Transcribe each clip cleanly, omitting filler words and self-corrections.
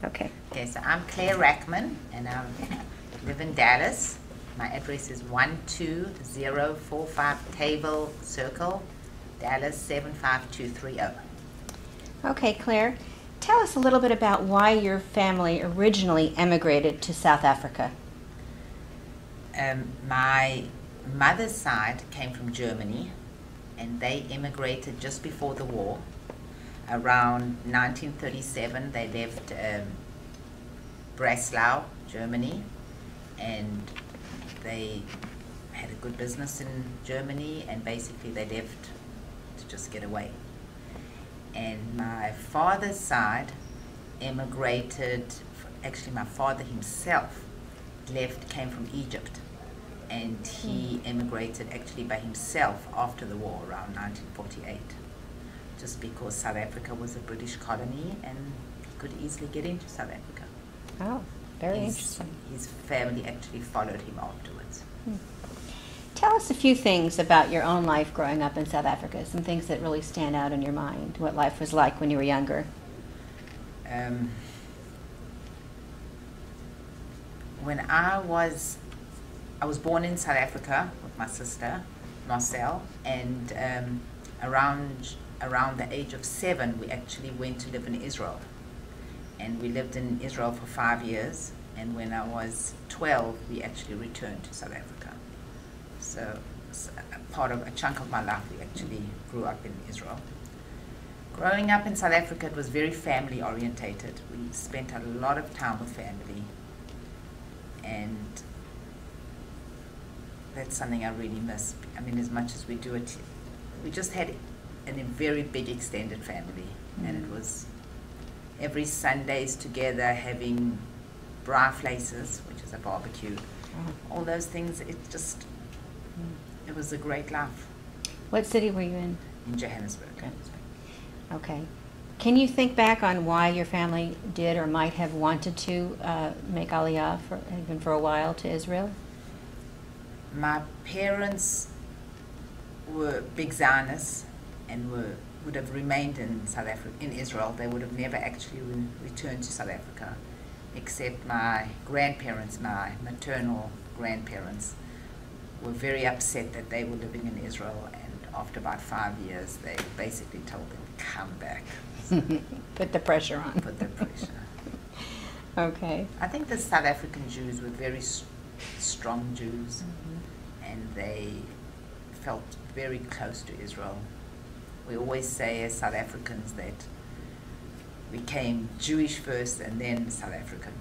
Okay. Okay, so I'm Claire Rachman, and I live in Dallas. My address is 12045 Table Circle, Dallas 75230. Okay, Claire, tell us a little bit about why your family originally emigrated to South Africa. My mother's side came from Germany, and they immigrated just before the war. Around 1937, they left Breslau, Germany, and they had a good business in Germany, and basically they left to just get away. And my father's side immigrated, actually my father himself came from Egypt, and he immigrated actually by himself after the war around 1948, just because South Africa was a British colony and he could easily get into South Africa. Oh, very interesting. His family actually followed him afterwards. Tell us a few things about your own life growing up in South Africa, some things that really stand out in your mind, what life was like when you were younger. When I was born in South Africa with my sister, Marcel, and around the age of 7, we actually went to live in Israel. And we lived in Israel for 5 years, and when I was 12, we actually returned to South Africa. So a chunk of my life, we actually grew up in Israel. Growing up in South Africa, it was very family orientated. We spent a lot of time with family, and that's something I really miss. I mean, as much as we do it, we just had a very big extended family, and it was every Sundays together having braafvleisers, which is a barbecue. All those things, it was a great life. What city were you in? In Johannesburg. Okay. Can you think back on why your family did or might have wanted to make Aliyah even for a while to Israel? My parents were big Zionists and would have remained in Israel. They would have never actually returned to South Africa, except my grandparents, my maternal grandparents, were very upset that they were living in Israel, and after about 5 years, they basically told them, come back. Put the pressure on. Put the pressure. Okay. I think the South African Jews were very strong Jews, and they felt very close to Israel. We always say as South Africans that we came Jewish first and then South African,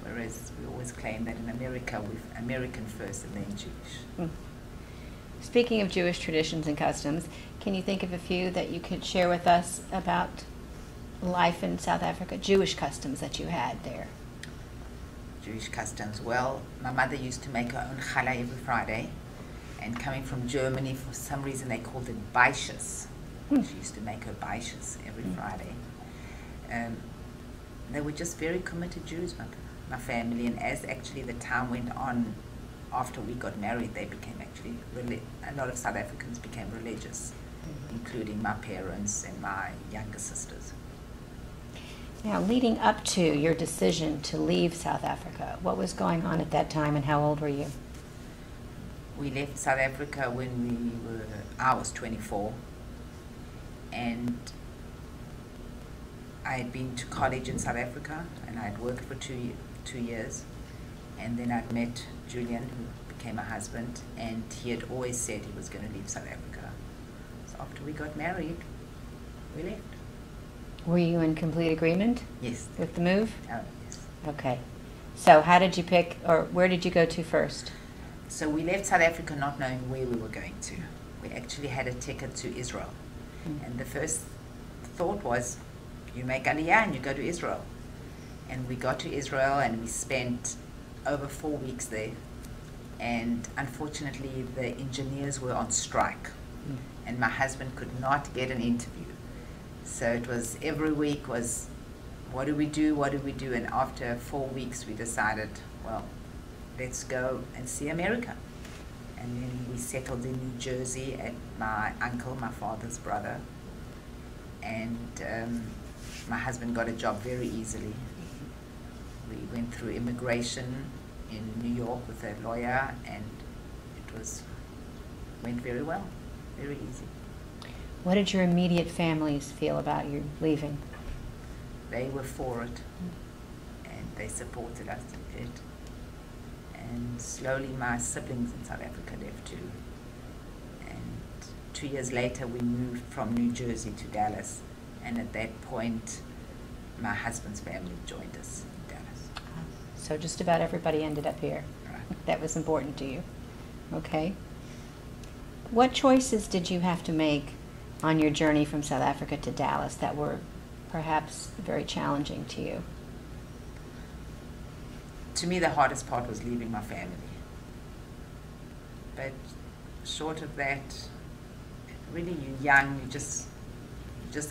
whereas we always claim that in America we're American first and then Jewish. Speaking of Jewish traditions and customs, can you think of a few that you could share with us about life in South Africa, Jewish customs that you had there? Jewish customs. Well, my mother used to make her own challah every Friday, and coming from Germany, for some reason they called it baishes. She used to make her baishes every Friday. They were just very committed Jews, my family, and as actually the time went on, after we got married, they became actually, a lot of South Africans became religious, including my parents and my younger sisters. Now, leading up to your decision to leave South Africa, what was going on at that time and how old were you? We left South Africa when I was 24, and I had been to college in South Africa, and I had worked for 2 years, and then I'd met Julian, who became my husband, and he had always said he was going to leave South Africa. So after we got married, we left. Were you in complete agreement? Yes. With the move? Oh, yes. Okay. So how did you pick, or where did you go to first? So we left South Africa not knowing where we were going to. We actually had a ticket to Israel. And the first thought was, you make Aliyah and you go to Israel. And we got to Israel and we spent over 4 weeks there. And unfortunately, the engineers were on strike. And my husband could not get an interview. So it was every week was, what do we do, what do we do? And after 4 weeks, we decided, well, let's go and see America. And then we settled in New Jersey at my uncle, my father's brother. And my husband got a job very easily. We went through immigration in New York with a lawyer, and went very well, very easy. What did your immediate families feel about you leaving? They were for it, and they supported us in it. And slowly my siblings in South Africa left too. And 2 years later we moved from New Jersey to Dallas, and at that point my husband's family joined us in Dallas. So just about everybody ended up here. Right. That was important to you. Okay. What choices did you have to make on your journey from South Africa to Dallas that were perhaps very challenging to you? To me, the hardest part was leaving my family. But short of that, really, you're young, you just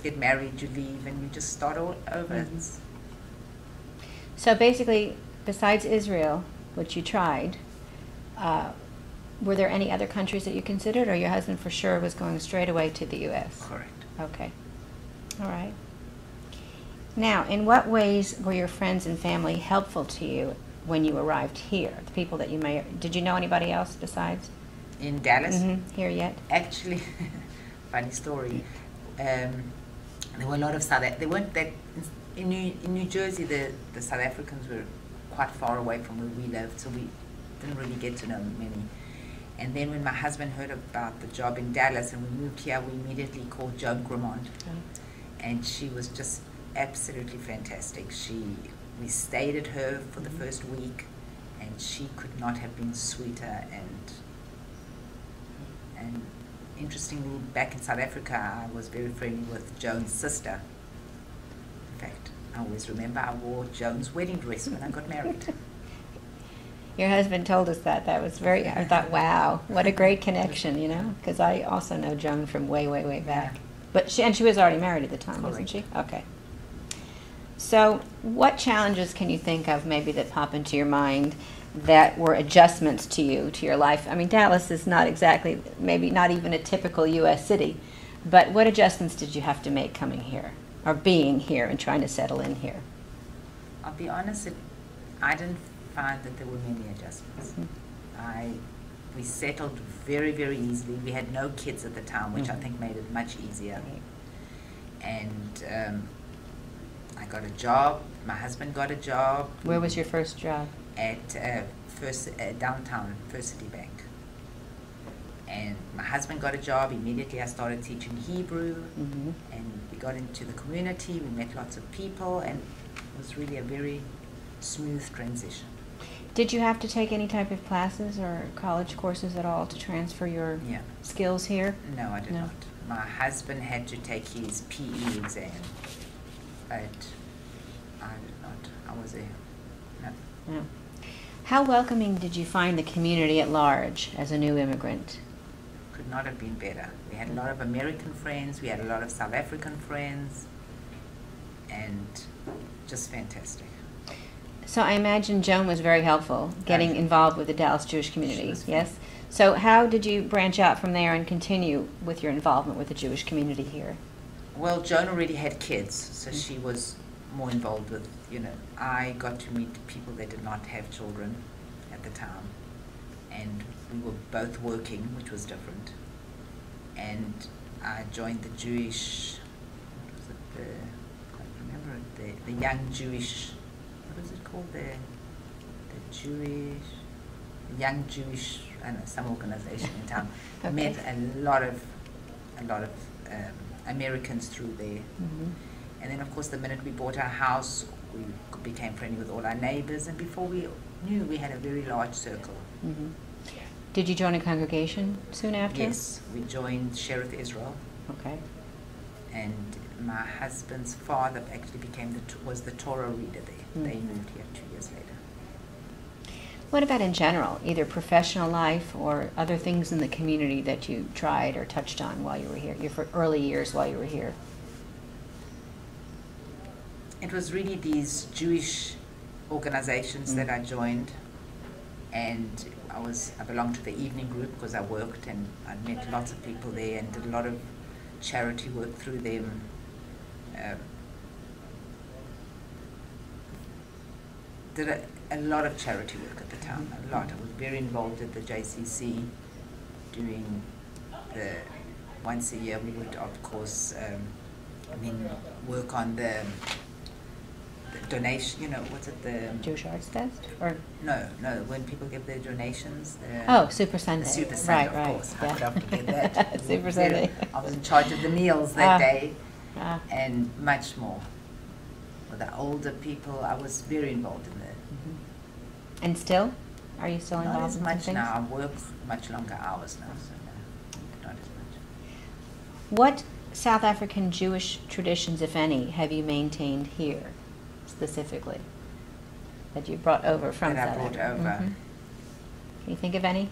get married, you leave, and you just start all over. Mm-hmm. So basically, besides Israel, which you tried, were there any other countries that you considered, or your husband for sure was going straight away to the U.S.? Correct. Okay. All right. Now, in what ways were your friends and family helpful to you when you arrived here? The people that did you know anybody else besides? In Dallas? Mm-hmm. Here yet? Actually, funny story. There were a lot of they weren't that, in New Jersey, the South Africans were quite far away from where we lived, so we didn't really get to know many. And then when my husband heard about the job in Dallas and we moved here, we immediately called Joan Grimond. And she was just absolutely fantastic. We stayed at her for the first week, and she could not have been sweeter. And interestingly, back in South Africa, I was very friendly with Joan's sister. In fact, I always remember I wore Joan's wedding dress when I got married. Your husband told us that. That was I thought, wow, what a great connection, you know, because I also know Joan from way, way, way back. Yeah. But she was already married at the time, Correct. wasn't she? Okay. So what challenges can you think of maybe that pop into your mind that were adjustments to you, to your life? I mean, Dallas is not exactly, maybe not even a typical U.S. city, but what adjustments did you have to make coming here, or being here and trying to settle in here? I'll be honest, I didn't find that there were many adjustments. Mm-hmm. We settled very, very easily. We had no kids at the time, which I think made it much easier. And I got a job. My husband got a job. Where was your first job? At downtown First City Bank. And my husband got a job. Immediately I started teaching Hebrew. Mm-hmm. And we got into the community. We met lots of people, and it was really a very smooth transition. Did you have to take any type of classes or college courses at all to transfer your skills here? No, I did not. My husband had to take his PE exam, but I did not. I was no. How welcoming did you find the community at large as a new immigrant? Could not have been better. We had a lot of American friends, we had a lot of South African friends, and just fantastic. So I imagine Joan was very helpful getting involved with the Dallas Jewish community, yes? Fun. So how did you branch out from there and continue with your involvement with the Jewish community here? Well, Joan already had kids, so she was more involved with, I got to meet people that did not have children at the time, and we were both working, which was different. And I joined the Jewish, I can't remember, the Young Jewish, what was it called? Young Jewish, I don't know, some organization in town. Okay. Met a lot of Americans through there. Mm-hmm. And then, of course, the minute we bought our house, we became friendly with all our neighbors, and before we knew, we had a very large circle. Mm-hmm. Did you join a congregation soon after? Yes, we joined Sheriff Israel. Okay. And my husband's father actually was the Torah reader there. Mm-hmm. They moved here 2 years later. What about in general, either professional life or other things in the community that you tried or touched on while you were here, your early years while you were here? It was really these Jewish organizations that I joined, and I belonged to the evening group because I worked, and I met lots of people there and did a lot of charity work through them. did a lot of charity work at the time, a lot. I was very involved at the JCC, doing once a year we would, of course, work on the donation, what's it, the... Jewish Arts Fest? Or No, when people give their donations. Super Sunday. The Super Sunday, right, of course. Yeah. I could have to get that. Super Sunday. I was in charge of the meals that day, and and much more. With the older people, I was very involved in that. And still? Are you still involved Not as in much some now. things? I work much longer hours now, so no, not as much. What South African Jewish traditions, if any, have you maintained here, specifically, that you brought over from That I South brought Africa? over. Can you think of any?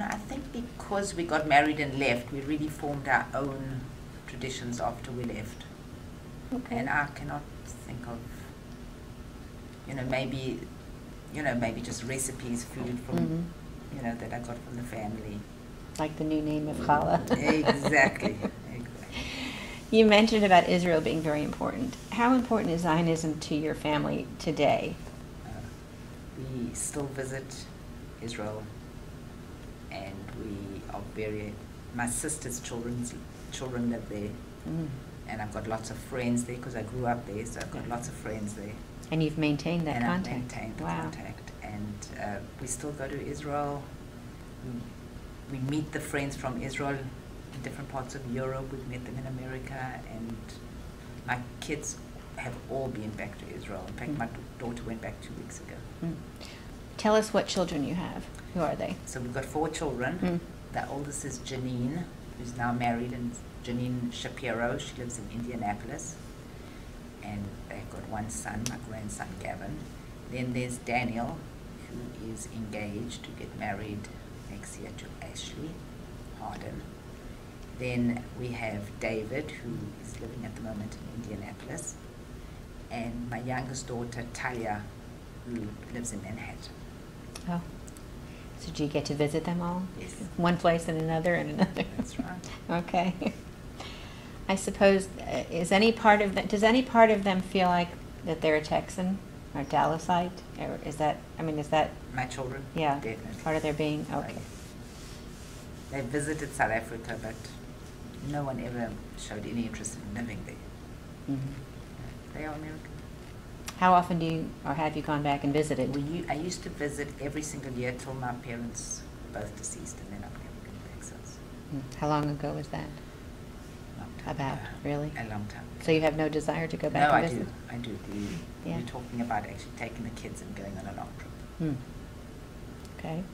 I think because we got married and left, we really formed our own traditions after we left. Okay. And I cannot think of, maybe just recipes, food from, that I got from the family. Like the new name of challah. Exactly. You mentioned about Israel being very important. How important is Zionism to your family today? We still visit Israel, and we are my sister's children live there, and I've got lots of friends there because I grew up there, so I've got lots of friends there. And you've maintained that and contact. I've maintained the contact, and we still go to Israel. We meet the friends from Israel in different parts of Europe. We've met them in America, and my kids have all been back to Israel. In fact, my daughter went back 2 weeks ago. Tell us what children you have. Who are they? So we've got 4 children. The oldest is Janine, who's now married, and Janine Shapiro. She lives in Indianapolis. And they've got 1 son, my grandson Gavin. Then there's Daniel, who is engaged to get married next year to Ashley Harden. Then we have David, who is living at the moment in Indianapolis. And my youngest daughter, Talia, who lives in Manhattan. Oh. So do you get to visit them all? Yes. One place and another and another? That's right. Okay. I suppose, does any part of them feel like that they're a Texan or Dallasite? Or is that My children? yeah, Definitely. part of their being? Okay. They visited South Africa, but no one ever showed any interest in living there. They are American. How often do you, or have you gone back and visited? I used to visit every single year till my parents were both deceased, and then I've never been back since. How long ago was that? Long time About, ago. really? A long time ago. So you have no desire to go back No, and I visit? do. I do. Yeah. We're talking about actually taking the kids and going on a long trip. Okay.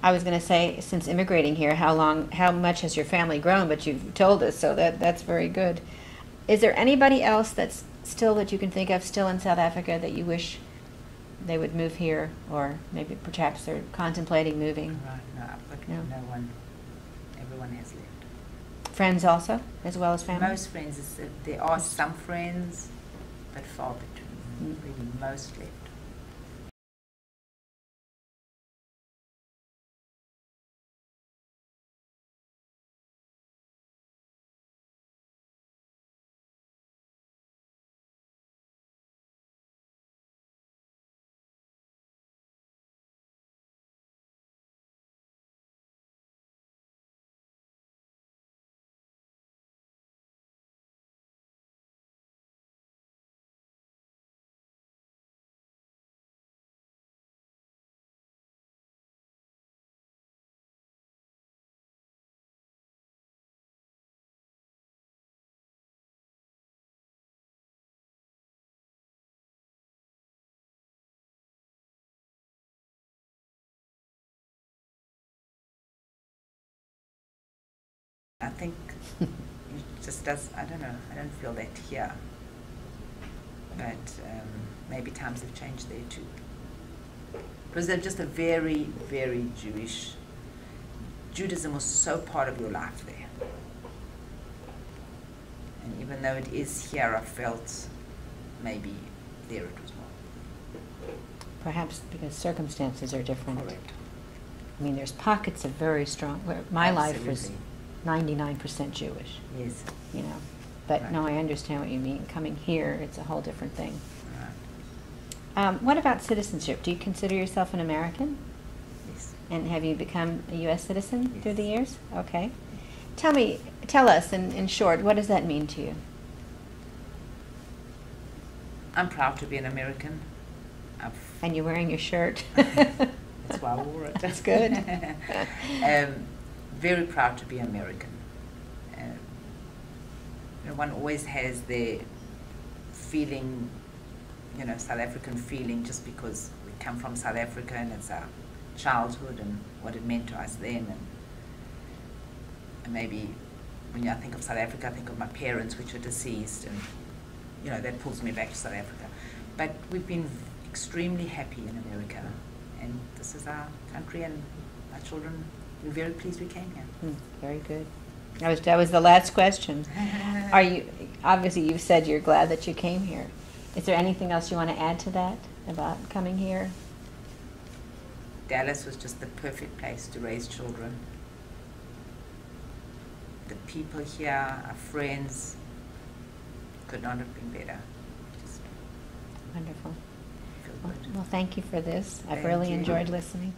I was going to say, since immigrating here, how much has your family grown? But you've told us, so that's very good. Is there anybody else that you can think of still in South Africa that you wish they would move here, or maybe perhaps they're contemplating moving? Right. No, I've got No. no one. Everyone has left. Friends also, as well as family? Most friends, there are some friends, but far between. Really, most left. I think it just does, I don't know, I don't feel that here. But maybe times have changed there too. Because they're just a very, very Judaism was so part of your life there. And even though it is here, I felt maybe there it was more. Perhaps because circumstances are different. Correct. I mean, there's pockets of very strong, where my life was Absolutely. 99% Jewish, Yes. But Right. no, I understand what you mean. Coming here, it's a whole different thing. What about citizenship? Do you consider yourself an American? Yes. And have you become a U.S. citizen Yes. through the years? Okay. Tell us in short, what does that mean to you? I'm proud to be an American. And you're wearing your shirt. That's why I wore it. That's good. Very proud to be American. One always has their feeling, South African feeling, just because we come from South Africa and it's our childhood and what it meant to us then. And maybe when I think of South Africa, I think of my parents, which are deceased, and that pulls me back to South Africa. But we've been extremely happy in America, and this is our country, and our children, we're very pleased we came here. Very good. That was the last question. Obviously you've said you're glad that you came here. Is there anything else you want to add to that about coming here? Dallas was just the perfect place to raise children. The people here, our friends, could not have been better. Just wonderful. feel good. Well, thank you for this. I've Thank really you. enjoyed listening.